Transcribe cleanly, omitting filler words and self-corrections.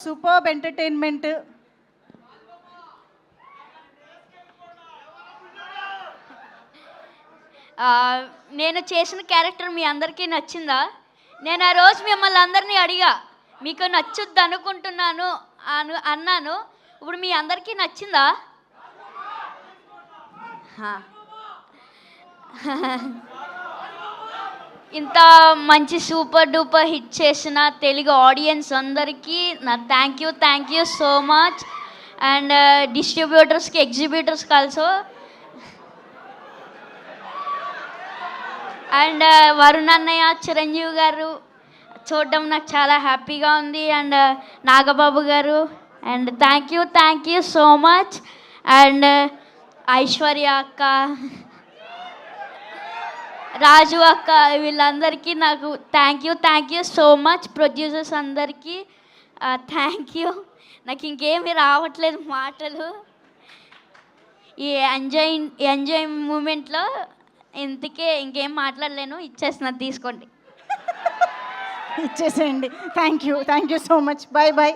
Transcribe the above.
Superb entertainment. నేను చేసిన character మీ అందరికీ నచ్చిందా? నేను ఆ రోజు మిమ్మల్ని అందరినీ అడిగా, మీకు నచ్చుద్ది అనుకుంటున్నాను అన్నాను. ఇప్పుడు మీ అందరికీ నచ్చిందా? ఇంత మంచి సూపర్ డూపర్ హిట్ చేసిన తెలుగు ఆడియన్స్ అందరికీ నా thank you so much. And డిస్ట్రిబ్యూటర్స్కి, ఎగ్జిబ్యూటర్స్కి ఆల్సో. అండ్ వరుణ్ అన్నయ్య, చిరంజీవి గారు చూడడం నాకు చాలా హ్యాపీగా ఉంది. అండ్ నాగబాబు గారు, and thank you so much. And Aishwarya అక్క, రాజు అక్క, వీళ్ళందరికీ నాకు thank you so much. Producers అందరికీ థ్యాంక్ యూ. నాకు ఇంకేమీ రావట్లేదు మాటలు. ఈ ఎంజాయ్ మూమెంట్లో ఇంకేం మాట్లాడలేను. ఇచ్చేస్తున్నా, తీసుకోండి. ఇచ్చేసేయండి. Thank you so much. Bye bye.